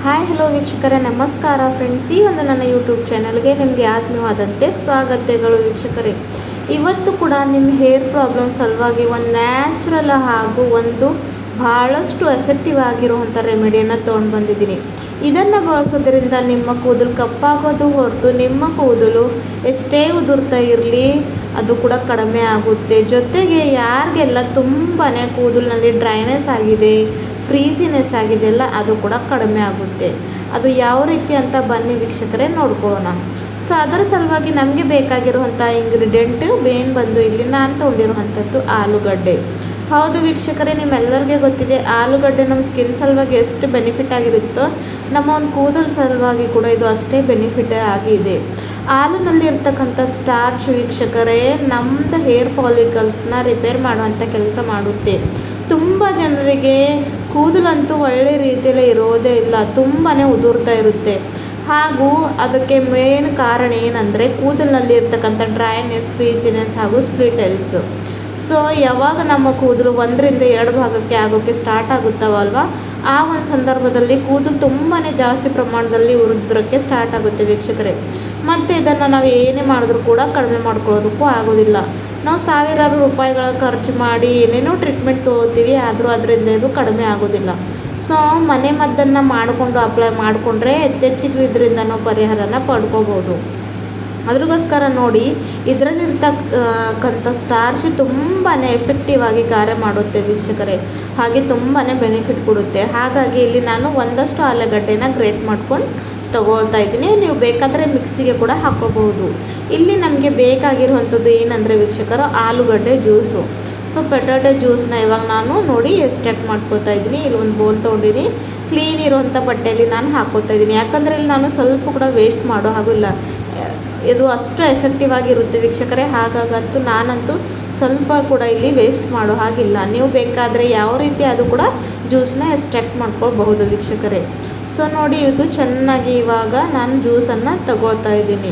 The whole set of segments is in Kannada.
ಹಾಯ್ ಹಲೋ ವೀಕ್ಷಕರೇ, ನಮಸ್ಕಾರ ಫ್ರೆಂಡ್ಸ್. ಈ ಒಂದು ನನ್ನ ಯೂಟ್ಯೂಬ್ ಚಾನಲ್ಗೆ ನಿಮಗೆ ಆತ್ಮೀಯವಾದಂತೆ ಸ್ವಾಗತಗಳು ವೀಕ್ಷಕರೇ. ಇವತ್ತು ಕೂಡ ನಿಮ್ಮ ಹೇರ್ ಪ್ರಾಬ್ಲಮ್ ಸಲುವಾಗಿ ಒಂದು ನ್ಯಾಚುರಲ್ ಹಾಗೂ ಒಂದು ಭಾಳಷ್ಟು ಎಫೆಕ್ಟಿವ್ ಆಗಿರುವಂಥ ರೆಮಿಡಿಯನ್ನು ತೊಗೊಂಡು ಬಂದಿದ್ದೀನಿ. ಇದನ್ನು ಬಳಸೋದ್ರಿಂದ ನಿಮ್ಮ ಕೂದಲು ಕಪ್ಪಾಗೋದು ಹೊರತು ನಿಮ್ಮ ಕೂದಲು ಎಷ್ಟೇ ಉದುರ್ತಾ ಇರಲಿ ಅದು ಕೂಡ ಕಡಿಮೆ ಆಗುತ್ತೆ. ಜೊತೆಗೆ ಯಾರಿಗೆಲ್ಲ ತುಂಬಾ ಕೂದಲಿನಲ್ಲಿ ಡ್ರೈನೆಸ್ ಆಗಿದೆ, ಫ್ರೀಸಿನೆಸ್ ಆಗಿದೆಯಲ್ಲ, ಅದು ಕೂಡ ಕಡಿಮೆ ಆಗುತ್ತೆ. ಅದು ಯಾವ ರೀತಿ ಅಂತ ಬನ್ನಿ ವೀಕ್ಷಕರೇ ನೋಡ್ಕೊಳ್ಳೋಣ. ಸೊ ಅದರ ಸಲುವಾಗಿ ನಮಗೆ ಬೇಕಾಗಿರುವಂಥ ಇಂಗ್ರೀಡಿಯೆಂಟ್ ಮೇನ್ ಬಂದು ಇಲ್ಲಿ ನಾನು ತೊಗೊಂಡಿರುವಂಥದ್ದು ಆಲೂಗಡ್ಡೆ. ಹೌದು ವೀಕ್ಷಕರೇ, ನಿಮ್ಮೆಲ್ಲರಿಗೆ ಗೊತ್ತಿದೆ ಆಲೂಗಡ್ಡೆ ನಮ್ಮ ಸ್ಕಿನ್ ಸಲುವಾಗಿ ಎಷ್ಟು ಬೆನಿಫಿಟ್ ಆಗಿರುತ್ತೋ ನಮ್ಮ ಒಂದು ಕೂದಲು ಸಲುವಾಗಿ ಕೂಡ ಇದು ಅಷ್ಟೇ ಬೆನಿಫಿಟ್ ಆಗಿದೆ. ಹಾಲಿನಲ್ಲಿ ಇರ್ತಕ್ಕಂಥ ಸ್ಟಾರ್ಚ್ ವೀಕ್ಷಕರೇ ನಮ್ಮದು ಹೇರ್ ಫಾಲಿಕಲ್ಸ್ನ ರಿಪೇರ್ ಮಾಡುವಂಥ ಕೆಲಸ ಮಾಡುತ್ತೆ. ತುಂಬ ಜನರಿಗೆ ಕೂದಲಂತೂ ಒಳ್ಳೆ ರೀತಿಯಲ್ಲಿ ಇರೋದೇ ಇಲ್ಲ, ತುಂಬಾ ಉದುರ್ತಾ ಇರುತ್ತೆ. ಹಾಗೂ ಅದಕ್ಕೆ ಮೇನ್ ಕಾರಣ ಏನಂದರೆ ಕೂದಲಿನಲ್ಲಿ ಇರ್ತಕ್ಕಂಥ ಡ್ರೈನೆಸ್, ಫ್ರೀಸಿನೆಸ್ ಹಾಗೂ ಸ್ಪ್ಲಿಟ್ ಎಲ್ಸ್. ಸೊ ಯಾವಾಗ ನಮ್ಮ ಕೂದಲು 1-2 ಭಾಗಕ್ಕೆ ಆಗೋಕ್ಕೆ ಸ್ಟಾರ್ಟ್ ಆಗುತ್ತವಲ್ವ, ಆ ಒಂದು ಸಂದರ್ಭದಲ್ಲಿ ಕೂದಲು ತುಂಬಾ ಜಾಸ್ತಿ ಪ್ರಮಾಣದಲ್ಲಿ ಉದುರೋಕ್ಕೆ ಸ್ಟಾರ್ಟ್ ಆಗುತ್ತೆ ವೀಕ್ಷಕರೇ. ಮತ್ತು ಇದನ್ನು ನಾವು ಏನೇ ಮಾಡಿದ್ರೂ ಕೂಡ ಕಡಿಮೆ ಮಾಡ್ಕೊಳ್ಳೋದಕ್ಕೂ ಆಗೋದಿಲ್ಲ. ನಾವು ಸಾವಿರಾರು ರೂಪಾಯಿಗಳ ಖರ್ಚು ಮಾಡಿ ಏನೇನೋ ಟ್ರೀಟ್ಮೆಂಟ್ ತೊಗೋತೀವಿ, ಆದರೂ ಅದರಿಂದ ಇದು ಕಡಿಮೆ ಆಗೋದಿಲ್ಲ. ಸೊ ಮನೆ ಮದ್ದನ್ನು ಮಾಡಿಕೊಂಡು ಅಪ್ಲೈ ಮಾಡಿಕೊಂಡ್ರೆ ಹೆಚ್ಚೆಚ್ಚಿಗೆ ಇದರಿಂದ ನಾವು ಪರಿಹಾರನ ಪಡ್ಕೋಬೋದು. ಅದ್ರಗೋಸ್ಕರ ನೋಡಿ, ಇದರಲ್ಲಿರ್ತಕ್ಕಂಥ ಸ್ಟಾರ್ಚ್ ತುಂಬಾ ಎಫೆಕ್ಟಿವ್ ಆಗಿ ಕಾರ್ಯ ಮಾಡುತ್ತೆ ವೀಕ್ಷಕರೇ, ಹಾಗೆ ತುಂಬಾ ಬೆನಿಫಿಟ್ ಕೊಡುತ್ತೆ. ಹಾಗಾಗಿ ಇಲ್ಲಿ ನಾನು ಒಂದಷ್ಟು ಆಲೂಗಡ್ಡೆನ ಗ್ರೇಟ್ ಮಾಡ್ಕೊಂಡು ತಗೊಳ್ತಾ ಇದ್ದೀನಿ. ನೀವು ಬೇಕಾದರೆ ಮಿಕ್ಸಿಗೆ ಕೂಡ ಹಾಕ್ಕೋಬಹುದು. ಇಲ್ಲಿ ನಮಗೆ ಬೇಕಾಗಿರುವಂಥದ್ದು ಏನಂದರೆ ವೀಕ್ಷಕರು, ಆಲೂಗಡ್ಡೆ ಜ್ಯೂಸು. ಸೊ ಪೊಟ್ಯಾಟೊ ಜ್ಯೂಸನ್ನ ಇವಾಗ ನಾನು ನೋಡಿ ಎಕ್ಸ್ಟ್ರಾಕ್ಟ್ ಮಾಡ್ಕೊತಾ ಇದ್ದೀನಿ. ಇಲ್ಲಿ ಒಂದು ಬೋಲ್ ತೊಗೊಂಡಿನಿ, ಕ್ಲೀನ್ ಇರುವಂಥ ಬಟ್ಟೆಯಲ್ಲಿ ನಾನು ಹಾಕ್ಕೋತಾ ಇದ್ದೀನಿ. ಯಾಕಂದರೆ ಇಲ್ಲಿ ನಾನು ಸ್ವಲ್ಪ ಕೂಡ ವೇಸ್ಟ್ ಮಾಡೋ ಹಾಗಿಲ್ಲ, ಇದು ಅಷ್ಟು ಎಫೆಕ್ಟಿವ್ ಆಗಿರುತ್ತೆ ವೀಕ್ಷಕರೇ. ಹಾಗಾಗಂತೂ ನಾನಂತೂ ಸ್ವಲ್ಪ ಕೂಡ ಇಲ್ಲಿ ವೇಸ್ಟ್ ಮಾಡೋ ಹಾಗಿಲ್ಲ. ನೀವು ಬೇಕಾದರೆ ಯಾವ ರೀತಿ ಅದು ಕೂಡ ಜ್ಯೂಸನ್ನ ಎಕ್ಸ್ಟ್ರಾಕ್ಟ್ ಮಾಡ್ಕೊಳ್ಬಹುದು ವೀಕ್ಷಕರೇ. ಸೊ ನೋಡಿ, ಇದು ಚೆನ್ನಾಗಿ ಇವಾಗ ನಾನು ಜ್ಯೂಸನ್ನು ತಗೊಳ್ತಾ ಇದ್ದೀನಿ.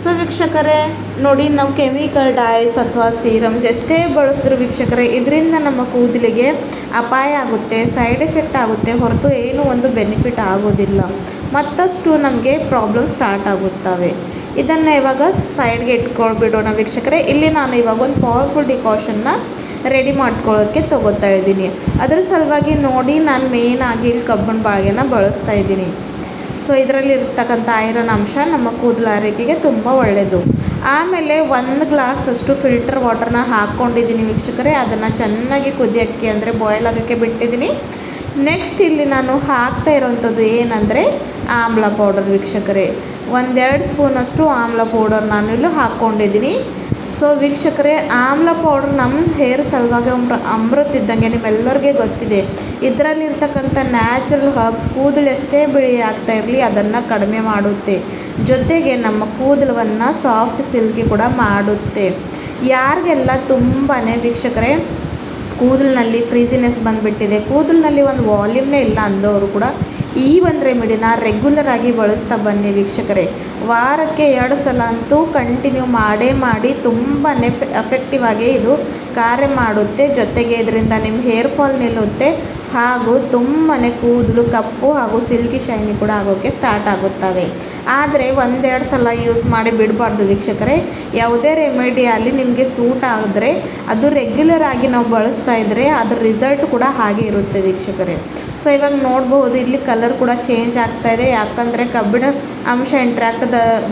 ಸೊ ವೀಕ್ಷಕರೇ ನೋಡಿ, ನಾವು ಕೆಮಿಕಲ್ ಡೈಸ್ ಅಥವಾ ಸೀರಮ್ಸ್ ಎಷ್ಟೇ ಬಳಸಿದ್ರು ವೀಕ್ಷಕರೇ, ಇದರಿಂದ ನಮ್ಮ ಕೂದಲಿಗೆ ಅಪಾಯ ಆಗುತ್ತೆ, ಸೈಡ್ ಎಫೆಕ್ಟ್ ಆಗುತ್ತೆ ಹೊರತು ಏನೂ ಒಂದು ಬೆನಿಫಿಟ್ ಆಗೋದಿಲ್ಲ. ಮತ್ತಷ್ಟು ನಮಗೆ ಪ್ರಾಬ್ಲಮ್ ಸ್ಟಾರ್ಟ್ ಆಗುತ್ತವೆ. ಇದನ್ನು ಇವಾಗ ಸೈಡ್ಗೆ ಇಟ್ಕೊಳ್ಬಿಡೋಣ ವೀಕ್ಷಕರೇ. ಇಲ್ಲಿ ನಾನು ಇವಾಗ ಒಂದು ಪವರ್ಫುಲ್ ಡಿಕಾಷನ್ನ ರೆಡಿ ಮಾಡ್ಕೊಳ್ಳೋಕ್ಕೆ ತೊಗೋತಾ ಇದ್ದೀನಿ. ಅದರ ಸಲುವಾಗಿ ನೋಡಿ, ನಾನು ಮೇಯ್ನಾಗಿ ಕಬ್ಬಿಣ ಬಾಳೆನ ಬಳಸ್ತಾ ಇದ್ದೀನಿ. ಸೊ ಇದರಲ್ಲಿ ಇರ್ತಕ್ಕಂಥ ಐರನ್ ಅಂಶ ನಮ್ಮ ಕೂದಲು ಆರೈಕೆಗೆ ತುಂಬ ಒಳ್ಳೆಯದು. ಆಮೇಲೆ 1 ಗ್ಲಾಸಷ್ಟು ಫಿಲ್ಟರ್ ವಾಟರ್ನ ಹಾಕ್ಕೊಂಡಿದ್ದೀನಿ ವೀಕ್ಷಕರೇ. ಅದನ್ನು ಚೆನ್ನಾಗಿ ಕುದಿಯೋಕ್ಕೆ ಅಂದರೆ ಬಾಯ್ಲ್ ಆಗೋಕ್ಕೆ ಬಿಟ್ಟಿದ್ದೀನಿ. ನೆಕ್ಸ್ಟ್ ಇಲ್ಲಿ ನಾನು ಹಾಕ್ತಾ ಇರೋವಂಥದ್ದು ಏನಂದರೆ ಆಮ್ಲ ಪೌಡರ್ ವೀಕ್ಷಕರೇ. 1-2 ಸ್ಪೂನಷ್ಟು ಆಮ್ಲ ಪೌಡರ್ ನಾನು ಇಲ್ಲಿ ಹಾಕ್ಕೊಂಡಿದ್ದೀನಿ. ಸೊ ವೀಕ್ಷಕರೇ, ಆಮ್ಲ ಪೌಡ್ರ್ ನಮ್ಮ ಹೇರ್ ಸಲುವಾಗಿ ಅಮೃತ ಇದ್ದಂಗೆ, ನಿಮ್ಮೆಲ್ಲರಿಗೆ ಗೊತ್ತಿದೆ. ಇದರಲ್ಲಿರ್ತಕ್ಕಂಥ ನ್ಯಾಚುರಲ್ ಹರ್ಬ್ಸ್ ಕೂದಲು ಎಷ್ಟೇ ಬಿಳಿ ಆಗ್ತಾ ಇರಲಿ ಅದನ್ನು ಕಡಿಮೆ ಮಾಡುತ್ತೆ. ಜೊತೆಗೆ ನಮ್ಮ ಕೂದಲನ್ನು ಸಾಫ್ಟ್ ಸಿಲ್ಕಿ ಕೂಡ ಮಾಡುತ್ತೆ. ಯಾರಿಗೆಲ್ಲ ತುಂಬಾ ವೀಕ್ಷಕರೇ ಕೂದಲಿನಲ್ಲಿ ಫ್ರೀಸಿನೆಸ್ ಬಂದುಬಿಟ್ಟಿದೆ, ಕೂದಲಿನಲ್ಲಿ ಒಂದು ವಾಲ್ಯೂಮ್ನೇ ಇಲ್ಲ ಅಂದವರು ಕೂಡ ಈ ಒಂದು ರೆಮಿಡಿನ ರೆಗ್ಯುಲರ್ ಆಗಿ ಬಳಸ್ತಾ ಬನ್ನಿ ವೀಕ್ಷಕರೇ. ವಾರಕ್ಕೆ 2 ಸಲ ಅಂತೂ ಕಂಟಿನ್ಯೂ ಮಾಡಿ ತುಂಬಾ ಎಫೆಕ್ಟಿವ್ ಆಗಿ ಇದು ಕಾರ್ಯ ಮಾಡುತ್ತೆ. ಜೊತೆಗೆ ಇದರಿಂದ ನಿಮ್ಮ ಹೇರ್ ಫಾಲ್ ನಿಲ್ಲುತ್ತೆ ಹಾಗೂ ತುಂಬಾ ಕೂದಲು ಕಪ್ಪು ಹಾಗೂ ಸಿಲ್ಕಿ ಶೈನಿ ಕೂಡ ಆಗೋಕ್ಕೆ ಸ್ಟಾರ್ಟ್ ಆಗುತ್ತವೆ. ಆದರೆ 1-2 ಸಲ ಯೂಸ್ ಮಾಡಿ ಬಿಡಬಾರ್ದು ವೀಕ್ಷಕರೇ. ಯಾವುದೇ ರೆಮಿಡಿ ಅಲ್ಲಿ ನಿಮಗೆ ಸೂಟ್ ಆದರೆ ಅದು ರೆಗ್ಯುಲರ್ ಆಗಿ ನಾವು ಬಳಸ್ತಾ ಇದ್ದರೆ ಅದರ ರಿಸಲ್ಟ್ ಕೂಡ ಹಾಗೆ ಇರುತ್ತೆ ವೀಕ್ಷಕರೇ. ಸೊ ಇವಾಗ ನೋಡ್ಬೋದು, ಇಲ್ಲಿ ಕಲರ್ ಕೂಡ ಚೇಂಜ್ ಆಗ್ತಾ ಇದೆ. ಯಾಕಂದರೆ ಕಬ್ಬಿಣ ಅಂಶ ಇಂಟ್ರಾಕ್ಟ್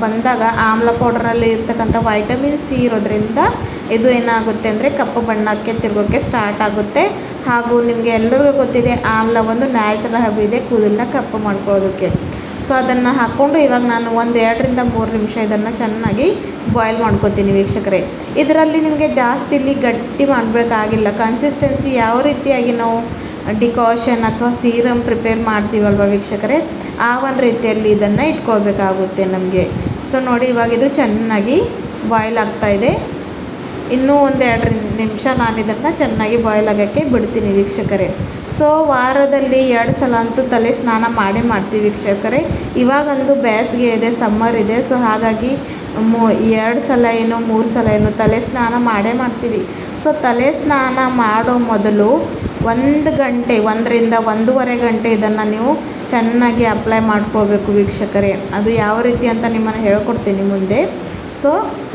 ಬಂದಾಗ ಆಮ್ಲ ಪೌಡ್ರಲ್ಲಿ ಇರ್ತಕ್ಕಂಥ ವೈಟಮಿನ್ ಸಿ ಇರೋದ್ರಿಂದ ಇದು ಏನಾಗುತ್ತೆ ಅಂದರೆ ಕಪ್ಪು ಬಣ್ಣಕ್ಕೆ ತಿರುಗೋಕ್ಕೆ ಸ್ಟಾರ್ಟ್ ಆಗುತ್ತೆ. ಹಾಗೂ ನಿಮಗೆ ಎಲ್ಲರಿಗೂ ಗೊತ್ತಿದೆ, ಆಮ್ಲ ಒಂದು ನ್ಯಾಚುರಲ್ ಹಬ್ ಇದೆ ಕೂದಲನ್ನ ಕಪ್ಪು ಮಾಡ್ಕೊಳ್ಳೋದಕ್ಕೆ. ಸೊ ಅದನ್ನು ಹಾಕ್ಕೊಂಡು ಇವಾಗ ನಾನು 1-2-3 ನಿಮಿಷ ಇದನ್ನು ಚೆನ್ನಾಗಿ ಬಾಯ್ಲ್ ಮಾಡ್ಕೊತೀನಿ ವೀಕ್ಷಕರೇ. ಇದರಲ್ಲಿ ನಿಮಗೆ ಜಾಸ್ತಿ ಇಲ್ಲಿ ಗಟ್ಟಿ ಮಾಡಬೇಕಾಗಿಲ್ಲ. ಕನ್ಸಿಸ್ಟೆನ್ಸಿ ಯಾವ ರೀತಿಯಾಗಿ ನಾವು ಡಿಕಾಷನ್ ಅಥವಾ ಸೀರಮ್ ಪ್ರಿಪೇರ್ ಮಾಡ್ತೀವಲ್ವ ವೀಕ್ಷಕರೇ, ಆ ಒಂದು ರೀತಿಯಲ್ಲಿ ಇದನ್ನು ಇಟ್ಕೊಳ್ಬೇಕಾಗುತ್ತೆ ನಮಗೆ. ಸೊ ನೋಡಿ, ಇವಾಗ ಇದು ಚೆನ್ನಾಗಿ ಬಾಯ್ಲ್ ಆಗ್ತಾಯಿದೆ. ಇನ್ನೂ 1-2 ನಿಮಿಷ ನಾನು ಇದನ್ನು ಚೆನ್ನಾಗಿ ಬಾಯ್ಲ್ ಆಗೋಕ್ಕೆ ಬಿಡ್ತೀನಿ ವೀಕ್ಷಕರೇ. ಸೊ ವಾರದಲ್ಲಿ 2 ಸಲ ಅಂತೂ ತಲೆ ಸ್ನಾನ ಮಾಡ್ತೀವಿ ವೀಕ್ಷಕರೇ. ಇವಾಗಂತೂ ಬೇಸಿಗೆ ಇದೆ, ಸಮ್ಮರ್ ಇದೆ. ಸೊ ಹಾಗಾಗಿ 2 ಸಲ ಏನು 3 ಸಲ ಏನು ತಲೆ ಸ್ನಾನ ಮಾಡ್ತೀವಿ. ಸೊ ತಲೆ ಸ್ನಾನ ಮಾಡೋ ಮೊದಲು 1 ಗಂಟೆ 1 ರಿಂದ 1.5 ಗಂಟೆ ಇದನ್ನು ನೀವು ಚೆನ್ನಾಗಿ ಅಪ್ಲೈ ಮಾಡ್ಕೋಬೇಕು ವೀಕ್ಷಕರೇ. ಅದು ಯಾವ ರೀತಿ ಅಂತ ನಿಮ್ಮನ್ನು ಹೇಳ್ಕೊಡ್ತೀನಿ ಮುಂದೆ. ಸೊ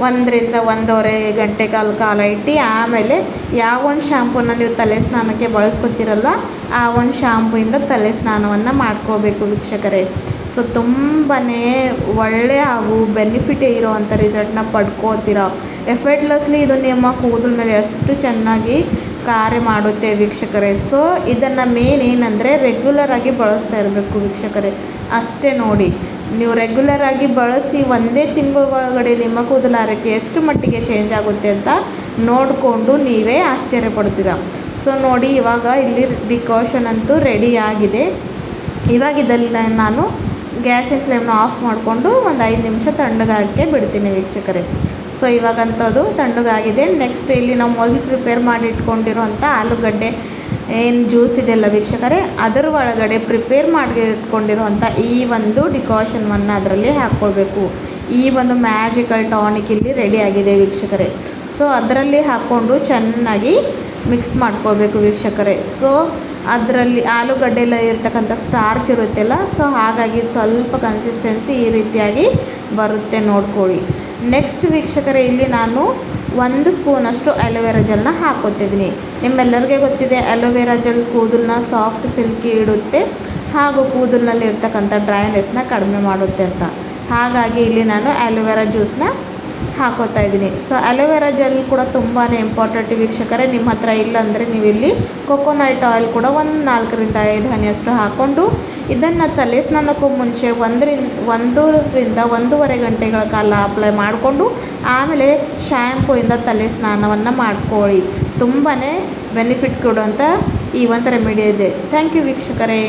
1-1.5 ಗಂಟೆ ಕಾಲ ಇಟ್ಟು ಆಮೇಲೆ ಯಾವ ಒಂದು ಶಾಂಪೂನ ನೀವು ತಲೆ ಸ್ನಾನಕ್ಕೆ ಬಳಸ್ಕೊತೀರಲ್ಲ ಆ ಒಂದು ಶಾಂಪೂಯಿಂದ ತಲೆ ಸ್ನಾನವನ್ನು ಮಾಡ್ಕೋಬೇಕು ವೀಕ್ಷಕರೇ. ಸೊ ತುಂಬಾ ಒಳ್ಳೆಯ ಹಾಗೂ ಬೆನಿಫಿಟ್ ಇರೋವಂಥ ರಿಸಲ್ಟ್ನ ಪಡ್ಕೋತೀರ. ಎಫರ್ಟ್ಲೆಸ್ಲಿ ಇದು ನಿಮ್ಮ ಕೂದಲ ಮೇಲೆ ಅಷ್ಟು ಚೆನ್ನಾಗಿ ಕಾರ್ಯ ಮಾಡುತ್ತೆ ವೀಕ್ಷಕರೇ. ಸೊ ಇದನ್ನು ಮೇನ್ ಏನಂದರೆ ರೆಗ್ಯುಲರಾಗಿ ಬಳಸ್ತಾ ಇರಬೇಕು ವೀಕ್ಷಕರೇ. ಅಷ್ಟೇ ನೋಡಿ, ನೀವು ರೆಗ್ಯುಲರಾಗಿ ಬಳಸಿ ಒಂದೇ ತಿಂಗಳ ಒಳಗಡೆ ನಿಮ್ಮ ಕೂದಲ ಆರೈಕೆ ಎಷ್ಟು ಮಟ್ಟಿಗೆ ಚೇಂಜ್ ಆಗುತ್ತೆ ಅಂತ ನೋಡಿಕೊಂಡು ನೀವೇ ಆಶ್ಚರ್ಯ ಪಡ್ತೀರ. ಸೊ ನೋಡಿ, ಇವಾಗ ಇಲ್ಲಿ ಡಿಕಾಷನ್ ಅಂತೂ ರೆಡಿ ಆಗಿದೆ. ಇವಾಗ ಇದರಲ್ಲಿ ನಾನು ಗ್ಯಾಸಿನ ಫ್ಲೇಮ್ನ ಆಫ್ ಮಾಡಿಕೊಂಡು ಒಂದು 5 ನಿಮಿಷ ತಣ್ಣಗಾಗಕ್ಕೆ ಬಿಡ್ತೀನಿ ವೀಕ್ಷಕರೇ. ಸೊ ಇವಾಗಂಥದ್ದು ತಣ್ಣಗಾಗಿದೆ. ನೆಕ್ಸ್ಟ್ ಇಲ್ಲಿ ನಾವು ಮೊದಲು ಪ್ರಿಪೇರ್ ಮಾಡಿ ಇಟ್ಕೊಂಡಿರೋಂಥ ಆಲೂಗಡ್ಡೆ ಏನು ಜ್ಯೂಸ್ ಇದೆಯಲ್ಲ ವೀಕ್ಷಕರೇ, ಅದರ ಒಳಗಡೆ ಪ್ರಿಪೇರ್ ಮಾಡಿ ಇಟ್ಕೊಂಡಿರೋಂಥ ಈ ಒಂದು ಡಿಕಾಷನ್ವನ್ನು ಅದರಲ್ಲಿ ಹಾಕ್ಕೊಳ್ಬೇಕು. ಈ ಒಂದು ಮ್ಯಾಜಿಕಲ್ ಟಾನಿಕ್ ಇಲ್ಲಿ ರೆಡಿ ಆಗಿದೆ ವೀಕ್ಷಕರೇ. ಸೊ ಅದರಲ್ಲಿ ಹಾಕ್ಕೊಂಡು ಚೆನ್ನಾಗಿ ಮಿಕ್ಸ್ ಮಾಡ್ಕೋಬೇಕು ವೀಕ್ಷಕರೇ. ಸೊ ಅದರಲ್ಲಿ ಆಲೂಗಡ್ಡೆಲ್ಲ ಇರ್ತಕ್ಕಂಥ ಸ್ಟಾರ್ಚ್ ಇರುತ್ತೆಲ್ಲ, ಸೊ ಹಾಗಾಗಿ ಸ್ವಲ್ಪ ಕನ್ಸಿಸ್ಟೆನ್ಸಿ ಈ ರೀತಿಯಾಗಿ ಬರುತ್ತೆ ನೋಡ್ಕೊಳ್ಳಿ. ನೆಕ್ಸ್ಟ್ ವೀಕ್ಷಕರೇ, ಇಲ್ಲಿ ನಾನು 1 ಸ್ಪೂನಷ್ಟು ಅಲೋವೆರಾ ಜೆಲ್ನ ಹಾಕ್ಕೊತಿದ್ದೀನಿ. ನಿಮ್ಮೆಲ್ಲರಿಗೆ ಗೊತ್ತಿದೆ ಅಲೋವೆರಾ ಜೆಲ್ ಕೂದಲನ್ನ ಸಾಫ್ಟ್ ಸಿಲ್ಕಿ ಇಡುತ್ತೆ ಹಾಗೂ ಕೂದಲಿನಲ್ಲಿ ಇರ್ತಕ್ಕಂಥ ಡ್ರೈನೆಸ್ನ ಕಡಿಮೆ ಮಾಡುತ್ತೆ ಅಂತ. ಹಾಗಾಗಿ ಇಲ್ಲಿ ನಾನು ಅಲೋವೆರಾ ಜ್ಯೂಸನ್ನ ಹಾಕೋತಾ ಇದ್ದೀನಿ. ಸೊ ಅಲೋವೆರಾ ಜೆಲ್ ಕೂಡ ತುಂಬಾ ಇಂಪಾರ್ಟೆಂಟ್ ವೀಕ್ಷಕರೇ. ನಿಮ್ಮ ಹತ್ರ ಇಲ್ಲಾಂದರೆ ನೀವು ಇಲ್ಲಿ ಕೊಕೊನಟ್ ಆಯಿಲ್ ಕೂಡ 4-5 ಹನಿಯಷ್ಟು ಹಾಕ್ಕೊಂಡು ಇದನ್ನು ತಲೆ ಸ್ನಾನಕ್ಕೂ ಮುಂಚೆ 1-1.5 ಗಂಟೆಗಳ ಕಾಲ ಅಪ್ಲೈ ಮಾಡಿಕೊಂಡು ಆಮೇಲೆ ಶ್ಯಾಂಪೂಯಿಂದ ತಲೆ ಸ್ನಾನವನ್ನು ಮಾಡ್ಕೊಳ್ಳಿ. ತುಂಬಾ ಬೆನಿಫಿಟ್ ಕೊಡುವಂಥ ಈ ಒಂದು ರೆಮಿಡಿ ಇದೆ. ಥ್ಯಾಂಕ್ ಯು ವೀಕ್ಷಕರೇ.